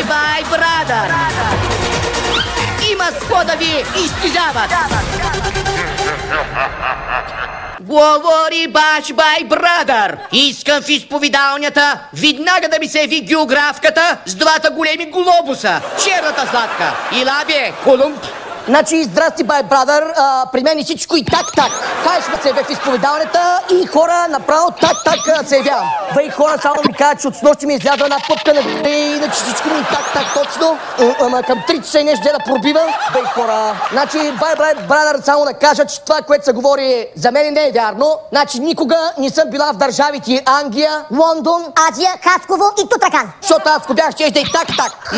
бай, брадър! Има с какво да ви изтежават! Говори бай, брадър! Искам в изповедалнята веднага да ми се яви географката с двата големи глобуса. Черната Златка и Лабе Колумб. Значи, здрасти, бай, брадър, при мен и всичко и так. Кажеш се в изповедалнята и хора направо так се явявам. Бай, хора, само ми кажат, че от снощи ми изляза една пъпка на иначе всичко ми так точно. Ама към 3 часа и нещо да пробива. Бай, хора. Значи, бай, брадър, само да кажа, че това, което се говори за мен не е вярно. Значи, никога не съм била в държавите Англия, Лондон, Азия, Хасково и Тутракан. защото аз ако бях, щеш да и так.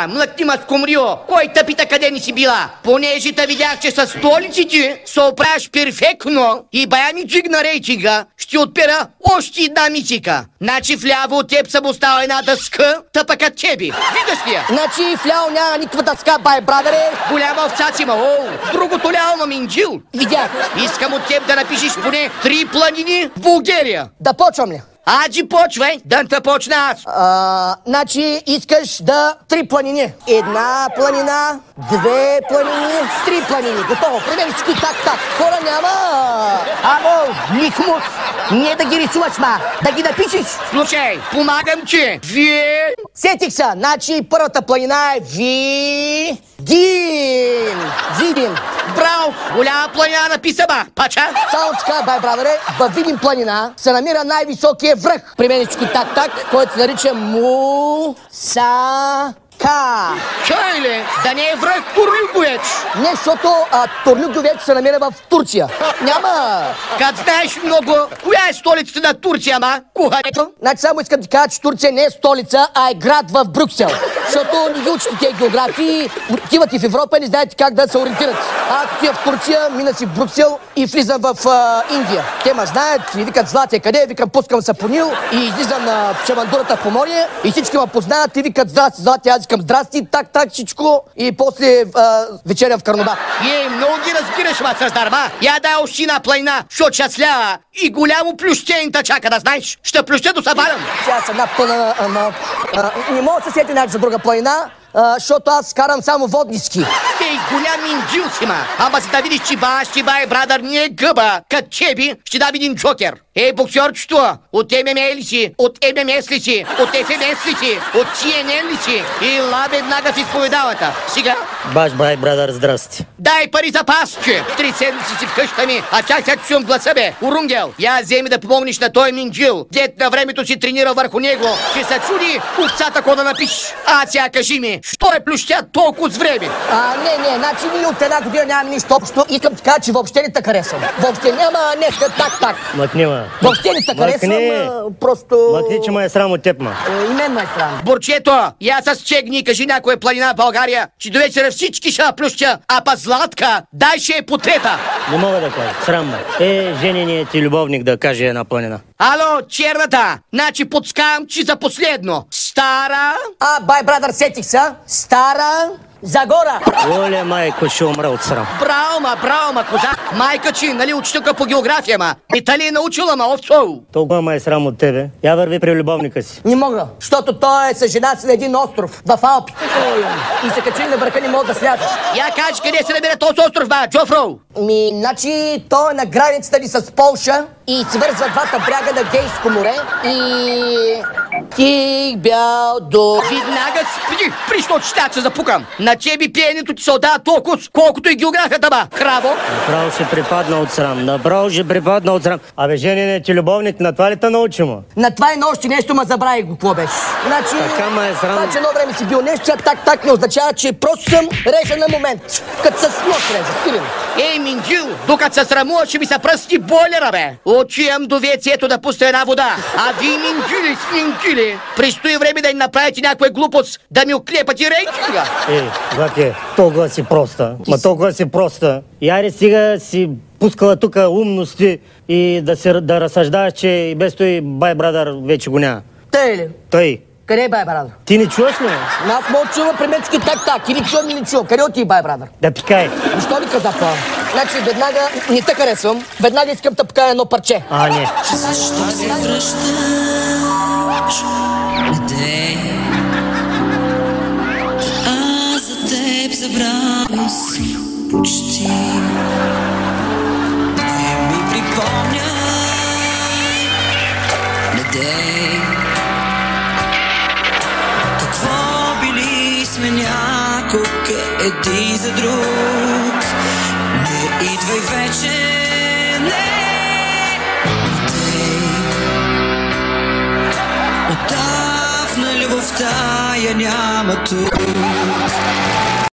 Млъкнима с Комрио. Кой те пита къде ни си била? Понеже те видях, че с столиците се оправяш перфектно и бая ми джигна рейтинга, ще отпера още една мисика. Значи вляво от теб съм остала една дъска, тъпа като тебе. Виждаш ли я? Значи, вляво няма никаква дъска, бай, брадъре. Голяма овца си има. Другото ляво на Минджил. Видях. Искам от теб да напишеш поне 3 планини в Булгария. Да почвам ли? Аджи, почвай, да те почна аз. Значи искаш да 3 планини. 1 планина, 2 планини, 3 планини. Готово. Примери всичко так. Хора няма. Ало, Михмус. Не да ги рисуваш, да ги напишеш. Слушай, помагам ти. Вие... Сетих се. Значи първата планина е Видин. Браво! Голяма планина написа, пача. Само така, бай, брадъре, във Видин планина се намира най-високия връх. При мен всичко так, който се нарича Мусака. Чай ли? Да не е връх Турлюговеч. Не, защото Турлюговеч се намира в Турция. Няма. Как знаеш много, коя е столицата на Турция, кухарето? Значи само искам да кажа, че Турция не е столица, а е град в Брюксел. Защото не ги учите тези географии, отивате в Европа и не знаете как да се ориентират. Аз отива в Турция, мина си в Брюксел и влизам в Индия. Те ме знаят и викат Златия къде, викам пускам се по Нил и излизам на Шамандурата в Поморие и всички ме познават и викат здрасти, Златия, аз викам здрасти, так всичко и после вечерям в Карнобат. Много ги разбираш, Създар, Я дай още на планина, защото ще слява и голямо плющение те чака, да знаеш. Ще плюща до събарам. Тя са една пълна, не мога да се сети някак за друга планина, защото аз карам само водни ски. Ей, голям инджил си, Ама си да видиш, че бай, брадър, не е гъба. Кът чеби, ще да видим джокер. Ей, боксерчето, от ММА ли си? От ММС ли си? От ФМС ли си? От CNN ли си? И веднага в изповедалата. Сега? Бай, брадър, здрасти. Дай пари за пасче. 3 седмици си в къща ми, а чак сега чувам гласа, Урунгел, я вземи да помогнеш на той Минджил. Дед на времето си тренира върху него. Ще се чуди овцата ко да напишеш. А сега кажи ми, що е плющя толкова с време? Не, значи ние от една година нямаме нищо общо. Искам да кажа, че въобще не те харесвам. Въобще няма днеска так. Мъкни, Въобще не те харесвам, просто... Мъкни, че ме е срам от теб, И мен ме е срам. Борчето, я с чегни, кажи някоя планина в България, че до вечера всички ще плюща, а па Златка, дай ще е по трета. Не мога да кажа, срам ме. Жененият ти любовник да каже една планина. Ало, черната, значи подскавам, че за последно. Стара... Бай, брадър, сетих се. Стара Загора. Оле, майко, ще умра от срам. Браво, коза. Майка чи, нали учителка по география, И тали е научила, овцо. Толкова ме е срам от тебе. Я върви при любовника си. Не мога, защото той е с жена си на един остров в Алпите. И се качили на върха, не могат да слязат. Я кажеш къде се намира този остров, Джофро? Значи той е на границата ни с Полша и свързва двата бряга на Гейско море и... Тих бял до... Веднага спри, прищо ще се запукам. На тебе пиенето ти се отдава толкова, колкото и географията, Храво. Направо ще припадна от срам. Абе, жененият ти любовник, на това ли те научи му? На това и на още нещо ма забравих го, какво беше. Значи, така ме е срам. Това, че едно време си бил нещо, так не означава, че просто съм режен на момент. Като с нож реже, стилен. Ей, Минджил, докато се срамува, ще ми се пръсти бойлера, Отивам до вецето да пусна една вода. А ви, Минджили, престои време да ни направите някаква глупост, да ми оклепате рейтинга. Златие, толкова си проста. Яри стига си пускала тук умности и да разсъждаваш, че и без той бай брадър вече го няма. Тъй ли? Той. Къде е бай брадър? Ти не чуваш ли? Аз мога чува при мен так. Или чувам, или чувам. Къде отиде бай брадър? Да пикай. Защо ли каза това? Значи веднага не те харесвам, веднага искам да покая едно парче. Не. Защо се връщаш? Къде? почти. Не ми припомня, недей. Какво били сме някога един за друг. Не идвай вече, не. Отдавна любовта я няма тук.